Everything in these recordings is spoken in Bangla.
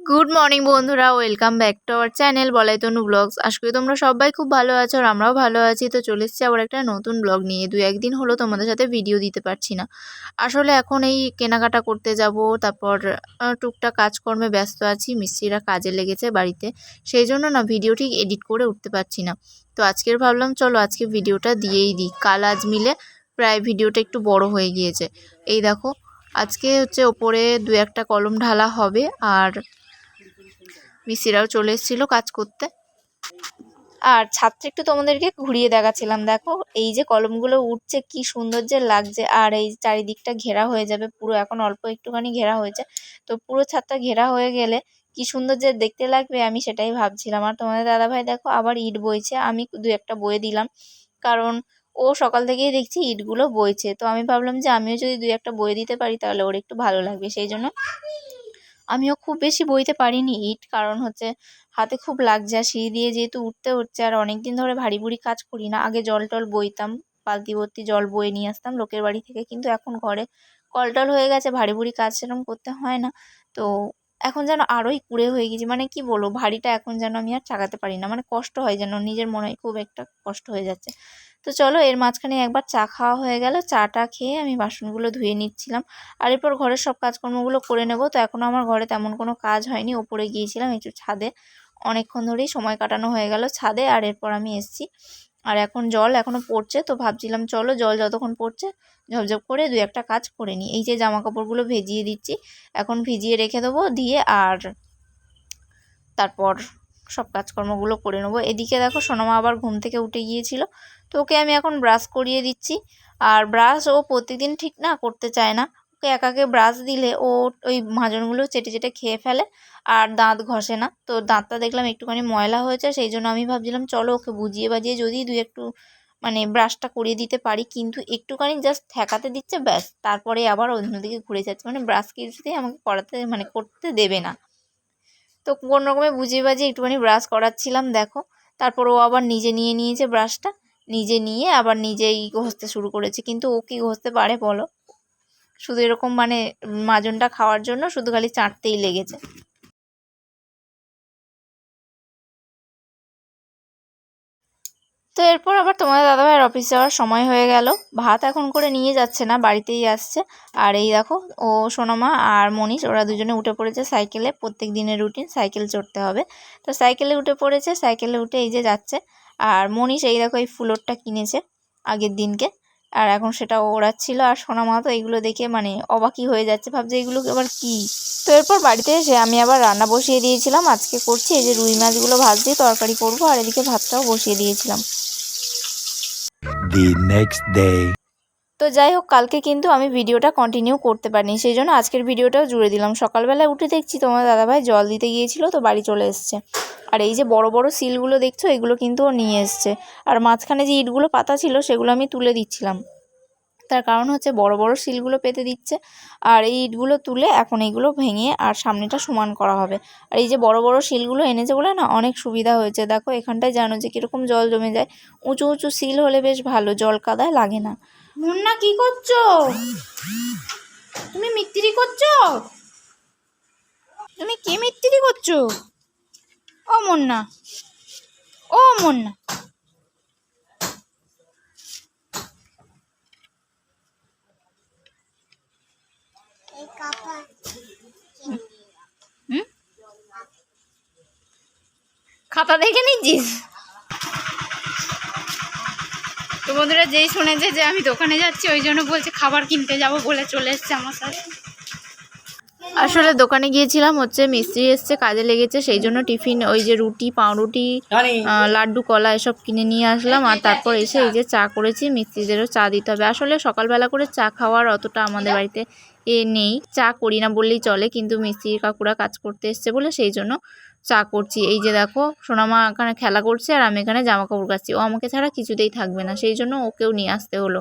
গুড মর্নিং বন্ধুরা, welcome back to our channel বলাই তনু ব্লগস। আশা করি তোমরা সবাই খুব ভালো আছো আর আমরাও ভালো আছি। তো চলে এসেছি আবার একটা নতুন ব্লগ নিয়ে। একদিন হলো তোমাদের সাথে ভিডিও দিতে পারছি না। আসলে এখন এই কেনাকাটা করতে যাব, তারপর টুকটাক কাজকর্মে ব্যস্ত আছি। মিস্ত্রিরা কাজে লেগেছে বাড়িতে, সেই জন্য না ভিডিও ঠিক এডিট করে উঠতে পারছি না। তো আজকের ভাবলাম চলো আজকে ভিডিওটা দিয়েই দিই, কাল আজ মিলে প্রায় ভিডিওটা একটু বড় হয়ে গিয়েছে। এই দেখো, আজকে হচ্ছে ওপরে দু একটা কলম ঢালা হবে, আর মিস্ত্রিরাও চলে এসেছিলো কাজ করতে। আর ছাদটা একটু তোমাদেরকে ঘুরিয়ে দেখাচ্ছিলাম। দেখো এই যে কলমগুলো উঠছে, কি সুন্দর যে লাগছে। আর এই চারিদিকটা ঘেরা হয়ে যাবে পুরো, এখন অল্প একটুখানি ঘেরা হয়েছে, তো পুরো ছাদটা ঘেরা হয়ে গেলে কি সুন্দর যে দেখতে লাগবে, আমি সেটাই ভাবছিলাম। আর তোমাদের দাদাভাই দেখো আবার ইট বইছে, আমি দু একটা বয়ে দিলাম, কারণ ও সকাল থেকেই দেখছি ইটগুলো বইছে। তো আমি ভাবলাম যে আমিও যদি দু একটা বয়ে দিতে পারি তাহলে ওর একটু ভালো লাগবে, সেই জন্য আমিও খুব বেশি বইতে পারিনি ইট, কারণ হচ্ছে হাতে খুব লাগছে। আর সিঁড়ি দিয়ে যেহেতু উঠতে হচ্ছে, আর অনেক দিন ধরে ভারী ভুরি কাজ করি না। আগে জল টল বইতাম, বালতি ভর্তি জল বয়ে নিয়ে আসতাম লোকের বাড়ি থেকে, কিন্তু এখন ঘরে কল টল হয়ে গেছে, ভারী ভুরি কাজ সেরকম করতে হয় না। তো এখন যেন আরোই কুঁড়ে হয়ে গেছি, মানে কি বলবো, ভারীটা এখন যেন আমি আর চাগাতে পারি না, মানে কষ্ট হয়, যেন নিজের মনে হয় খুব একটা কষ্ট হয়ে যাচ্ছে। তো চলো, এর মাঝখানে একবার চা খাওয়া হয়ে গেল, চাটা খেয়ে আমি বাসনগুলো ধুয়ে নিচ্ছিলাম। আর এরপর ঘরের সব কাজকর্মগুলো করে নেব। তো এখনও আমার ঘরে তেমন কোনো কাজ হয়নি, ওপরে গিয়েছিলাম একটু ছাদে, অনেকক্ষণ ধরেই সময় কাটানো হয়ে গেল ছাদে। আর এরপর আমি এসেছি, আর এখন জল এখনও পড়ছে, তো ভাবছিলাম চলো জল যতক্ষণ পড়ছে ঝপঝপ করে দু একটা কাজ করে নিই। এই যে জামা কাপড়গুলো ভিজিয়ে দিচ্ছি, এখন ভিজিয়ে রেখে দেবো দিয়ে, আর তারপর সব কাজকর্মগুলো করে নেবো। এদিকে দেখো সোনামা আবার ঘুম থেকে উঠে গিয়েছিল, তো ওকে আমি এখন ব্রাশ করিয়ে দিচ্ছি। আর ব্রাশ ও প্রতিদিন ঠিক না করতে চায় না, ওকে একাকে ব্রাশ দিলে ও ওই মাজনগুলো চেটে চেটে খেয়ে ফেলে, আর দাঁত ঘষে না। তো দাঁতটা দেখলাম একটুখানি ময়লা হয়েছে, সেই জন্য আমি ভাবছিলাম চলো ওকে বুঝিয়ে বাজিয়ে যদি দুই একটু মানে ব্রাশটা করিয়ে দিতে পারি, কিন্তু একটুখানি জাস্ট ঠেকাতে দিচ্ছে ব্যাস, তারপরে আবার অন্যদিকে ঘুরে যাচ্ছে, মানে ব্রাশ কিছুতেই আমাকে করাতে মানে করতে দেবে না। তো কোনো রকমে বুঝিয়ে বাজিয়ে একটুখানি ব্রাশ করাচ্ছিলাম দেখো। তারপর ও আবার নিজে নিয়ে নিয়েছে ব্রাশটা, নিজে নিয়ে আবার নিজেই ঘষতে শুরু করেছে। কিন্তু ও কি ঘষতে পারে বলো, শুধু এরকম মানে মাজনটা খাওয়ার জন্য শুধু খালি চাটতেই লেগেছে। তো এরপর আবার তোমাদের দাদাভাইয়ের অফিস যাওয়ার সময় হয়ে গেল। ভাত এখন করে নিয়ে যাচ্ছে না, বাড়িতেই আসছে। আর এই দেখো, ও সোনামা আর মনীষ ওরা দুজনে উঠে পড়েছে সাইকেলে, প্রত্যেক দিনের রুটিন সাইকেল চড়তে হবে। তো সাইকেলে উঠে পড়েছে, সাইকেলে উঠে এই যে যাচ্ছে। আর মনীষ এই দেখো এই ফুলোরটা কিনেছে আগের দিনকে, আর এখন সেটা ওড়াচ্ছিল। আর সোনামা তো এইগুলো দেখে মানে অবাকই হয়ে যাচ্ছে, ভাবছে এগুলো আবার কি। তো এরপর বাড়িতে এসে আমি আবার রান্না বসিয়ে দিয়েছিলাম। আজকে করছি এই যে রুই মাছগুলো ভাজছি, তরকারি করবো, আর এদিকে ভাতটাও বসিয়ে দিয়েছিলাম। The next day. তো যাই হোক, কালকে কিন্তু আমি ভিডিওটা কন্টিনিউ করতে পারিনি, সেই জন্য আজকের ভিডিওটাও জুড়ে দিলাম। সকালবেলায় উঠে দেখছি তোমার দাদাভাই জল দিতে গিয়েছিল, তো বাড়ি চলে এসছে। আর এই যে বড় বড় সিলগুলো দেখছো, এগুলো কিন্তু ও নিয়ে এসছে। আর মাঝখানে যে ইটগুলো পাতা ছিল সেগুলো আমি তুলে দিচ্ছিলাম, তার কারণ হচ্ছে বড় বড় সিলগুলো পেতে দিচ্ছে। আর এই ইটগুলো তুলে এখন এইগুলো ভেঙে আর সামনেটা সমান করা হবে। আর এই যে বড় বড় সিলগুলো এনেছে বলে না অনেক সুবিধা হয়েছে। দেখো এখানটায় জানো যে কীরকম জল জমে যায়, উঁচু উঁচু সিল হলে বেশ ভালো, জল কাদায় লাগে না। মুন্না কি করছো? তুমি মিত্রি করছো? তুমি কি মিত্রি করছো? ও মুন্না, ও মুন্না, হুম, খাতা দেখে নিচ্ছিস? তো বন্ধুরা যেই শুনেছে যে আমি দোকানে যাচ্ছি, ওই জন্য বলছে খাবার কিনতে যাব বলে চলে এসছে আমার সাথে। আসলে দোকানে গিয়েছিলাম, হচ্ছে মিস্ত্রি এসছে কাজে লেগেছে, সেই জন্য টিফিন ওই যে রুটি পাউরুটি লাড্ডু কলা এসব কিনে নিয়ে আসলাম। আর তারপর এসে এই যে চা করেছি, মিস্ত্রিদেরও চা দিতে হবে। আসলে সকালবেলা করে চা খাওয়ার অতটা আমাদের বাড়িতে নেই, চা করি না বললেই চলে, কিন্তু মিস্ত্রি কাকুরা কাজ করতে এসছে বলে সেই জন্য চা করছি। এই যে দেখো সোনামা এখানে খেলা করছে আর আমি এখানে জামা কাপড় কাচ্ছি, ও আমাকে ছাড়া কিছুতেই থাকবে না, সেই জন্য ওকেও নিয়ে আসতে হলো।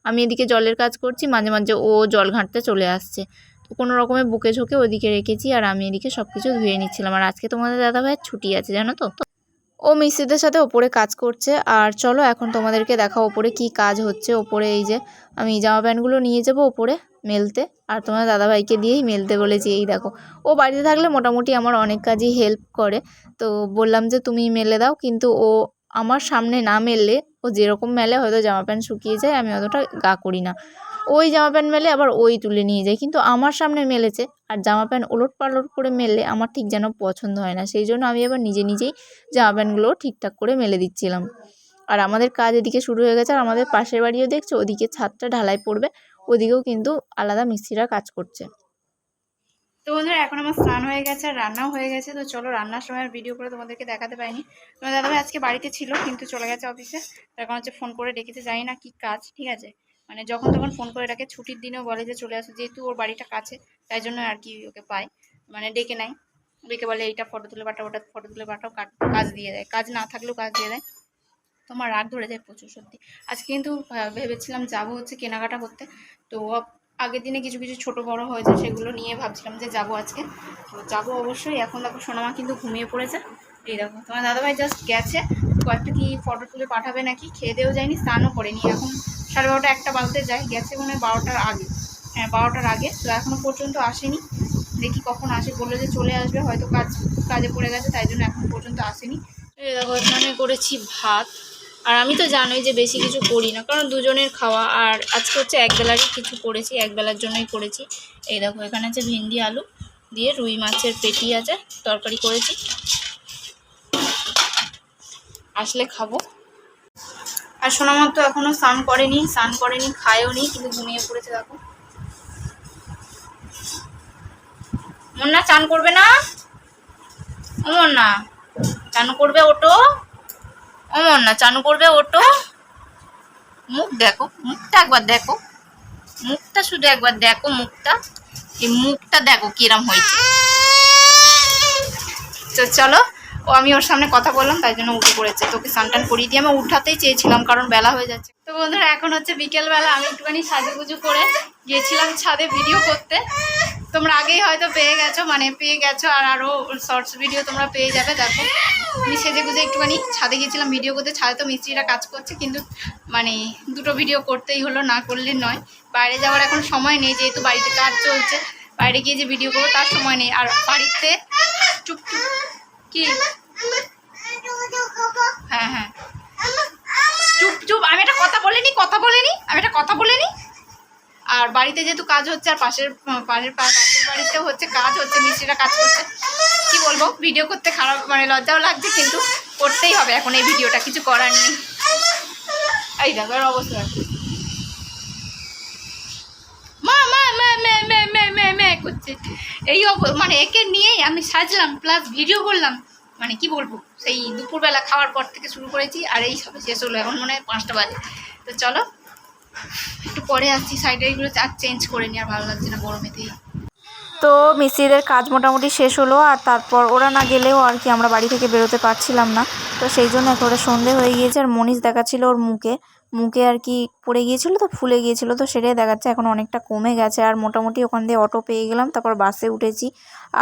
আমি এদিকে জলের কাজ করছি, মাঝে মাঝে ও জল ঘাঁটতে চলে আসছে। তো কোনো রকমে বুকে ঝুঁকে ওদিকে রেখেছি, আর আমি এদিকে সব কিছু ধুয়ে নিচ্ছিলাম। আর আজকে তোমাদের দাদাভাইয়ের ছুটি আছে জানো তো, ও মিস্ত্রিদের সাথে ওপরে কাজ করছে। আর চলো এখন তোমাদেরকে দেখা ওপরে কি কাজ হচ্ছে। ওপরে এই যে আমি জামা প্যান্টগুলো নিয়ে যাবো ওপরে, মেলতে, আর তোমার দাদাভাইকে দিয়েই মেলতে বলেছি। এই দেখো, ও বাড়িতে থাকলে মোটামুটি আমার অনেক কাজই হেল্প করে। তো বললাম যে তুমি মেলে দাও, কিন্তু ও আমার সামনে না মেললে, ও যেরকম মেলে হয়তো জামা প্যান্ট শুকিয়ে যায়, আমি অতটা গা করি না। ওই জামা প্যান্ট মেলে আবার ওই তুলে নিয়ে যায়, কিন্তু আমার সামনে মেলেছে আর জামা প্যান্ট ওলট পালট করে মেললে আমার ঠিক যেন পছন্দ হয় না। সেই জন্য আমি আবার নিজে নিজেই জামা প্যান্টগুলো ঠিকঠাক করে মেলে দিচ্ছিলাম। আর আমাদের কাজ এদিকে শুরু হয়ে গেছে, আর আমাদের পাশের বাড়িও দেখছো, ওদিকে ছাদটা ঢালাই পড়বে, ওদিকেও কিন্তু আলাদা মিস্ত্রিরা কাজ করছে। তো বন্ধুরা এখন আমার স্নান হয়ে গেছে আর রান্নাও হয়ে গেছে। তো চলো রান্নার সময় ভিডিও করে তোমাদেরকে দেখাতে পারিনি। তোমার দাদাভাই আজকে বাড়িতে ছিল কিন্তু চলে গেছে অফিসে। এখন হচ্ছে ফোন করে ডেকেছে, জানি না কি কাজ, ঠিক আছে, মানে যখন তখন ফোন করে ডাকে, ছুটির দিনেও বলে যে চলে আসো, যেহেতু ওর বাড়িটা কাছে তাই জন্য আর কি ওকে পায়, মানে ডেকে নেয়, ডেকে বলে এইটা ফটো তুলে পাঠাও, ওটা ফটো তুলে পাঠাও, কাজ দিয়ে দেয়, কাজ না থাকলেও কাজ দিয়ে দেয়। তোমার রাগ ধরে যায় প্রচুর সত্যি। আজকে কিন্তু ভেবেছিলাম যাবো হচ্ছে কেনাকাটা করতে, তো আগের দিনে কিছু কিছু ছোট বড় হয়েছে, সেগুলো নিয়ে ভাবছিলাম যে যাবো আজকে। তো যাবো অবশ্যই। এখন দেখো সোনামা কিন্তু ঘুমিয়ে পড়েছে। এই দেখো তোমার দাদাভাই জাস্ট গেছে, কয়েকটা কি ফটো তুলে পাঠাবে নাকি, খেয়ে দেও যায়নি, স্নানও করেনি। এখন 12:30 1টা বাজতে যায়, গেছে মনে হয় 12টার আগে, হ্যাঁ 12টার আগে। তো এখনও পর্যন্ত আসেনি, দেখি কখন আসে। বললো যে চলে আসবে, হয়তো কাজে পড়ে গেছে তাই জন্য এখন পর্যন্ত আসেনি। এই দেখো এখানে করেছি ভাত, আর আমি তো জানোই যে বেশি কিছু করি না, কারণ দুজনের খাওয়া, আর আজকে হচ্ছে একবেলারই কিছু করেছি, একবেলার জন্যই করেছি। এই দেখো এখানে আছে ভেন্ডি আলু দিয়ে রুই মাছের পেটি আছে, তরকারি করেছি, আসলে খাবো। আর সোনামার তো এখনো স্নান করেনি খায়ও নি, কিন্তু ঘুমিয়ে পড়েছে। দেখো মন্না চান করবে না, ও মন্না চান করবে, ওটো, ও মন্না চানু করবে, ওটো। মুখ দেখো, মুখটা একবার দেখো, মুখটা শুধু একবার দেখো, মুখটা, এই মুখটা দেখো কিরম হয়েছে। তো চলো, ও আমি ওর সামনে কথা বললাম তাই জন্য উঠে পড়েছে। তোকে স্নান করিয়ে দিয়ে আমি উঠাতেই চেয়েছিলাম, কারণ বেলা হয়ে যাচ্ছে। তো বন্ধুরা এখন হচ্ছে বিকেলবেলা, আমি একটুখানি সাজুগুজু করে গিয়েছিলাম ছাদে ভিডিও করতে। তোমরা আগেই হয়তো পেয়ে গেছো, আর আরও শর্টস ভিডিও তোমরা পেয়ে যাবে। দেখো আমি সেজে গুজে একটুখানি ছাদে গিয়েছিলাম ভিডিও করতে। ছাদে তো মিস্ত্রিরা কাজ করছে, কিন্তু মানে দুটো ভিডিও করতেই হলো, না করলে নয়। বাইরে যাওয়ার এখন সময় নেই, যেহেতু বাড়িতে কাজ চলছে, বাইরে গিয়ে যে ভিডিও করবো তার সময় নেই। আর বাড়িতে চুপ কি, হ্যাঁ হ্যাঁ চুপ, আমি একটা কথা বলিনি, আমি একটা কথা বলিনি। আর বাড়িতে যেহেতু কাজ হচ্ছে, আর পাশের বাড়িতেও হচ্ছে কাজ হচ্ছে, মিস্ত্রিরা কাজ করছে, কি বলবো, ভিডিও করতে খারাপ মানে লজ্জাও লাগছে, কিন্তু করতেই হবে এখন এই ভিডিওটা, কিছু করার নেই। এই দেখো এর অবস্থা, মা করছে। এই মানে একে নিয়েই আমি সাজলাম প্লাস ভিডিও করলাম, মানে কি বলবো, সেই দুপুরবেলা খাওয়ার পর থেকে শুরু করেছি, আর এই সবে শেষ হলো, এখন মনে হয় 5টা বাজে। তো চলো একটু পরে আসছি, সাইডে এইগুলো চেঞ্জ করে নি, আর ভালো লাগছে না গরমেতেই। তো মিস্ত্রিদের কাজ মোটামুটি শেষ হলো, আর তারপর ওরা না গেলেও আর কি আমরা বাড়ি থেকে বেরোতে পারছিলাম না। তো সেই জন্য একেবারে সন্ধে হয়ে গিয়েছে, আর মনীষ দেখাচ্ছিল ওর মুখে আর কি পড়ে গিয়েছিলো, তো ফুলে গিয়েছিলো, তো সেটাই দেখাচ্ছে। এখন অনেকটা কমে গেছে, আর মোটামুটি ওখান দিয়ে অটো পেয়ে গেলাম, তারপর বাসে উঠেছি।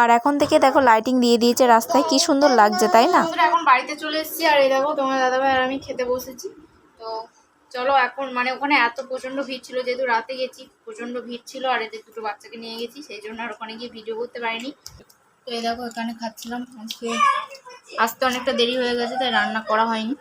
আর এখন থেকে দেখো লাইটিং দিয়ে দিয়েছে রাস্তায়, কি সুন্দর লাগছে তাই না। এখন বাড়িতে চলে এসেছি, আর এই দেখো তোমার দাদাভাই আর আমি খেতে বসেছি। তো চলো এখন, মানে ওখানে এত প্রচণ্ড ভিড় ছিল, যেহেতু রাতে গেছি প্রচণ্ড ভিড় ছিল, আর এদের দুটো বাচ্চাকে নিয়ে গেছি, সেই জন্য আর ওখানে গিয়ে ভিডিও করতে পারিনি। তো এই দেখো এখানে খাচ্ছিলাম, আজকে আসতে অনেকটা দেরি হয়ে গেছে, তাই রান্না করা হয়নি।